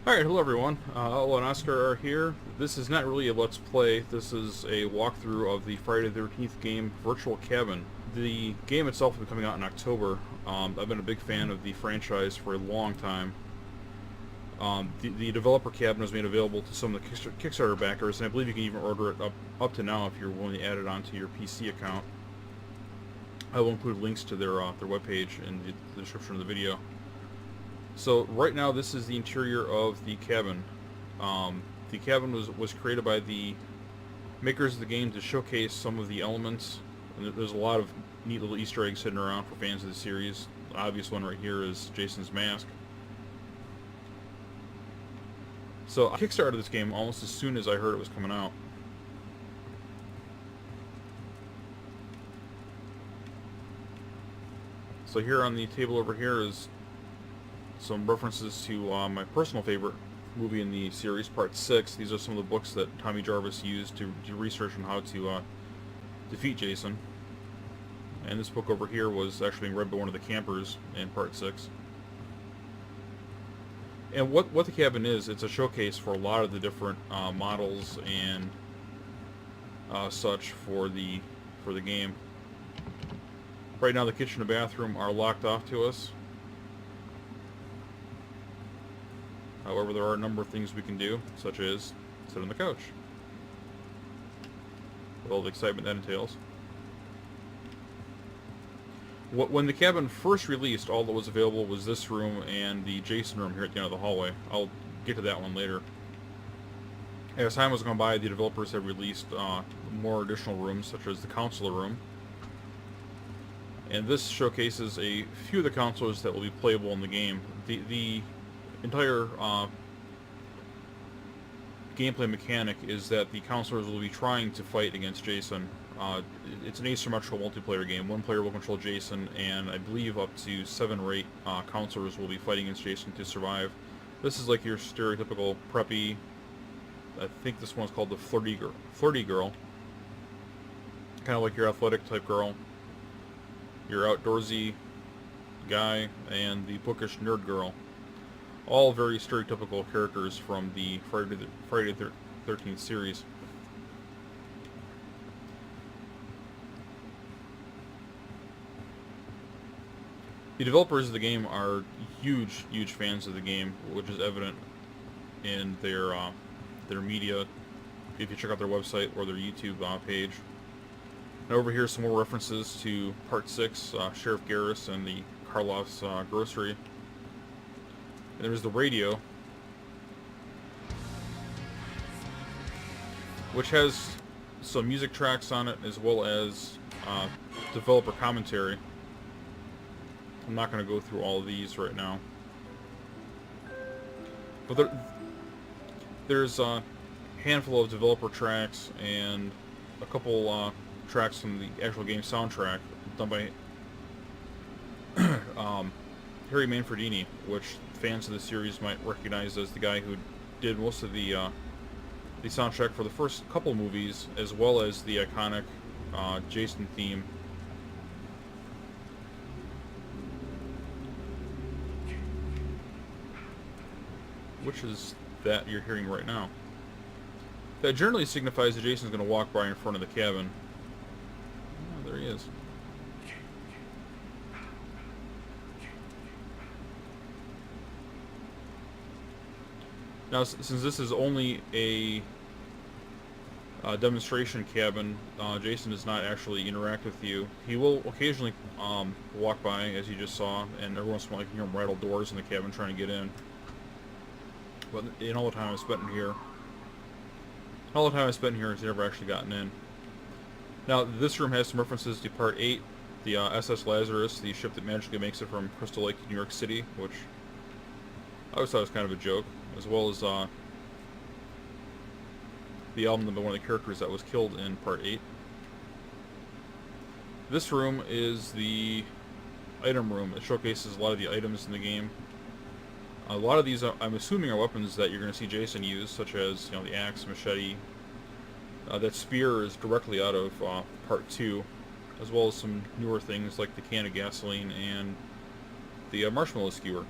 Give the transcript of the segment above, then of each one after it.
Alright, hello everyone. Outlaw and Oscar are here. This is not really a Let's Play, this is a walkthrough of the Friday the 13th game, Virtual Cabin. The game itself will be coming out in October. I've been a big fan of the franchise for a long time. The developer cabin was made available to some of the Kickstarter backers, and I believe you can even order it up to now if you're willing to add it onto your PC account. I will include links to their webpage in the description of the video. So right now this is the interior of the cabin. The cabin was created by the makers of the game to showcase some of the elements. And there's a lot of neat little Easter eggs hidden around for fans of the series. The obvious one right here is Jason's mask. So I kickstarted this game almost as soon as I heard it was coming out. So here on the table over here is some references to my personal favorite movie in the series, Part 6. These are some of the books that Tommy Jarvis used to do research on how to defeat Jason. And this book over here was actually being read by one of the campers in Part 6. And what the cabin is, it's a showcase for a lot of the different models and such for the game. Right now the kitchen and bathroom are locked off to us. However, there are a number of things we can do, such as sit on the couch, with all the excitement that entails. When the cabin first released, all that was available was this room and the Jason room here at the end of the hallway. I'll get to that one later. As time has gone by, the developers have released more additional rooms, such as the counselor room. And this showcases a few of the counselors that will be playable in the game. The entire gameplay mechanic is that the counselors will be trying to fight against Jason. It's an asymmetrical multiplayer game. One player will control Jason, and I believe up to 7 or 8 counselors will be fighting against Jason to survive. This is like your stereotypical preppy. I think this one's called the flirty girl. Kind of like your athletic type girl, your outdoorsy guy, and the bookish nerd girl. All very stereotypical characters from the Friday the 13th series. The developers of the game are huge fans of the game, which is evident in their media. If you check out their website or their YouTube page. And over here, some more references to Part 6, Sheriff Garris and the Karloff's grocery. And there's the radio, which has some music tracks on it as well as developer commentary. I'm not going to go through all of these right now. But there's a handful of developer tracks and a couple tracks from the actual game soundtrack done by Harry Manfredini, which fans of the series might recognize as the guy who did most of the soundtrack for the first couple movies, as well as the iconic Jason theme. Which is that you're hearing right now. That generally signifies that Jason's going to walk by in front of the cabin. Oh, there he is. Now, since this is only a demonstration cabin, Jason does not actually interact with you. He will occasionally walk by, as you just saw, and every once in a while you can hear him rattle doors in the cabin trying to get in. But in all the time I've spent in here, he's never actually gotten in. Now, this room has some references to Part 8, the SS Lazarus, the ship that magically makes it from Crystal Lake to New York City, which I always thought was kind of a joke, as well as the album of one of the characters that was killed in Part 8. This room is the item room. It showcases a lot of the items in the game. A lot of these, I'm assuming, are weapons that you're going to see Jason use, such as, you know, the axe, machete. That spear is directly out of Part 2. as well as some newer things like the can of gasoline and the marshmallow skewer.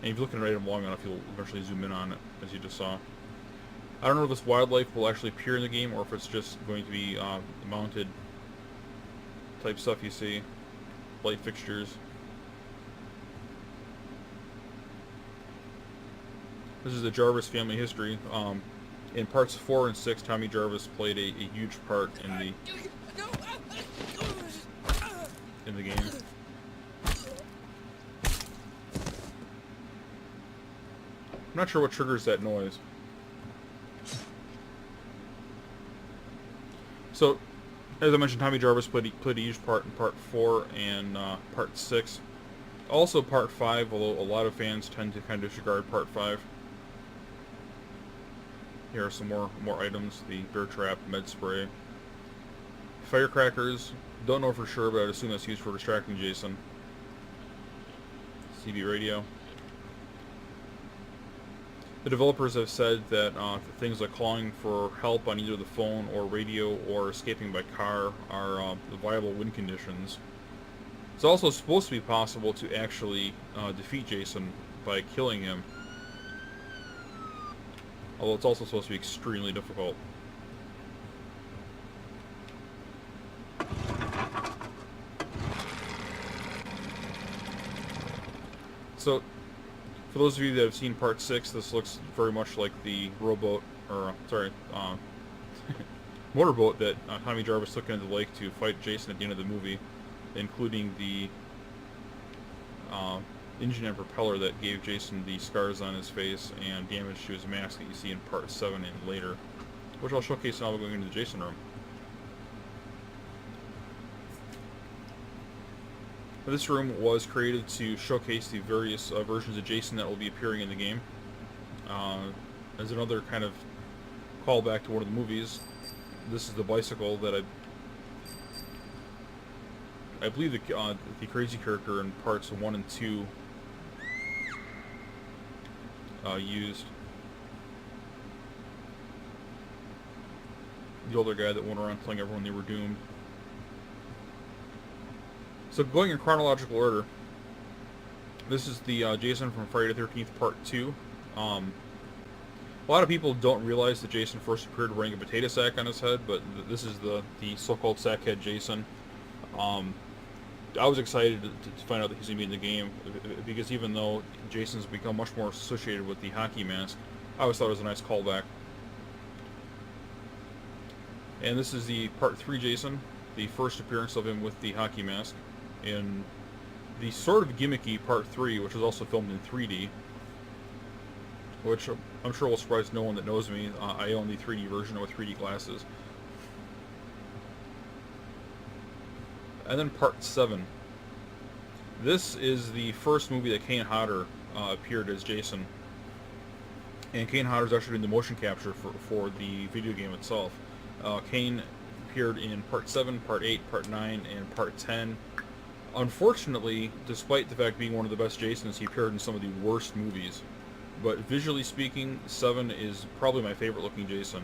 And if you look at an item long enough, you'll eventually zoom in on it, as you just saw. I don't know if this wildlife will actually appear in the game, or if it's just going to be mounted type stuff you see. Light fixtures. This is the Jarvis family history. In parts 4 and 6, Tommy Jarvis played a huge part in the game. I'm not sure what triggers that noise. So, as I mentioned, Tommy Jarvis played a huge part in Part 4 and Part 6. Also Part 5, although a lot of fans tend to kind of disregard Part 5. Here are some more items. The bear trap, med spray. Firecrackers. Don't know for sure, but I'd assume that's used for distracting Jason. CB radio. The developers have said that things like calling for help on either the phone or radio or escaping by car are viable win conditions. It's also supposed to be possible to actually defeat Jason by killing him. Although it's also supposed to be extremely difficult. So, for those of you that have seen Part 6, this looks very much like the rowboat, or, motorboat that Tommy Jarvis took into the lake to fight Jason at the end of the movie, including the engine and propeller that gave Jason the scars on his face and damage to his mask that you see in Part 7 and later, which I'll showcase now going into the Jason room. This room was created to showcase the various versions of Jason that will be appearing in the game. As another kind of callback to one of the movies, this is the bicycle that I believe the crazy character in parts 1 and 2 used. The older guy that went around telling everyone they were doomed. So going in chronological order, this is the Jason from Friday the 13th Part 2. A lot of people don't realize that Jason first appeared wearing a potato sack on his head, but this is the so-called sackhead Jason. I was excited to find out that he's going to be in the game, because even though Jason's become much more associated with the hockey mask, I always thought it was a nice callback. And this is the Part 3 Jason, the first appearance of him with the hockey mask, in the sort of gimmicky Part 3, which was also filmed in 3D, which I'm sure will surprise no one that knows me. I own the 3D version with 3D glasses. And then Part 7. This is the first movie that Kane Hodder appeared as Jason. And Kane Hodder's actually doing the motion capture for the video game itself. Kane appeared in Part 7, Part 8, Part 9, and Part 10. Unfortunately, despite the fact being one of the best Jasons, he appeared in some of the worst movies. But visually speaking, 7 is probably my favorite looking Jason.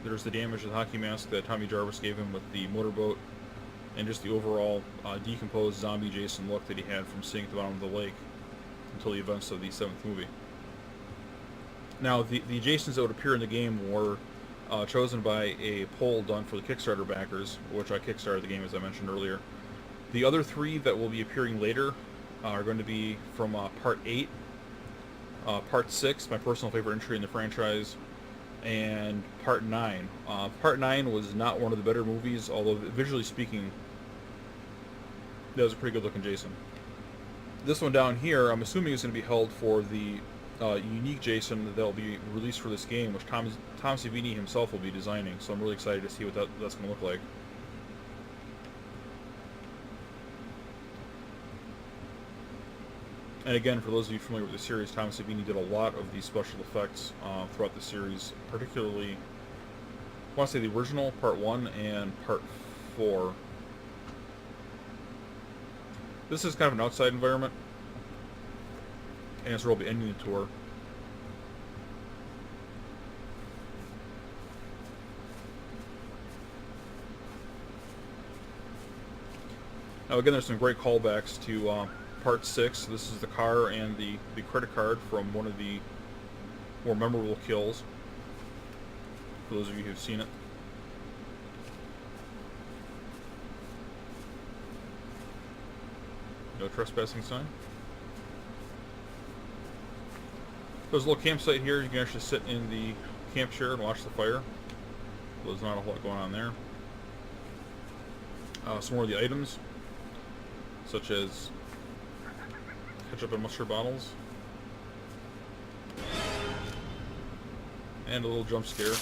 There's the damage to the hockey mask that Tommy Jarvis gave him with the motorboat, and just the overall decomposed zombie Jason look that he had from sitting at the bottom of the lake until the events of the 7th movie. Now, the Jasons that would appear in the game were chosen by a poll done for the Kickstarter backers, which I kickstarted the game, as I mentioned earlier. The other 3 that will be appearing later are going to be from Part 8, Part 6, my personal favorite entry in the franchise, and Part 9. Part 9 was not one of the better movies, although visually speaking, that was a pretty good looking Jason. This one down here, I'm assuming is going to be held for the unique Jason that will be released for this game, which Tom Savini himself will be designing, so I'm really excited to see what that's going to look like. And again, for those of you familiar with the series, Tom Savini did a lot of these special effects throughout the series, particularly, I want to say the original, Part 1 and Part 4. This is kind of an outside environment, and it's where we'll be ending the tour. Now again, there's some great callbacks to Part 6. This is the car and the credit card from one of the more memorable kills, for those of you who've seen it. No trespassing sign. There's a little campsite here. You can actually sit in the camp chair and watch the fire. There's not a whole lot going on there. Some more of the items, such as ketchup and mustard bottles, and a little jump scare.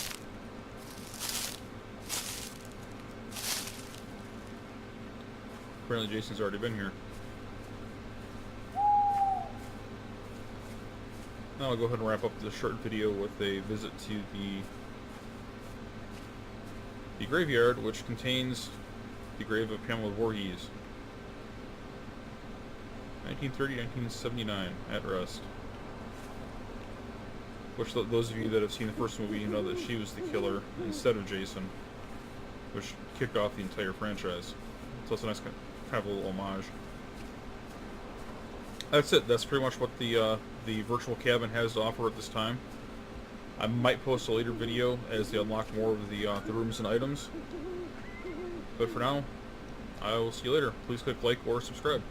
Apparently Jason's already been here. Now I'll go ahead and wrap up the short video with a visit to the graveyard, which contains the grave of Pamela Voorhees. 1930-1979, at rest. Which those of you that have seen the first movie, you know that she was the killer instead of Jason, which kicked off the entire franchise. So it's a nice kind of a little homage. That's it. That's pretty much what the virtual cabin has to offer at this time. I might post a later video as they unlock more of the rooms and items. But for now, I will see you later. Please click like or subscribe.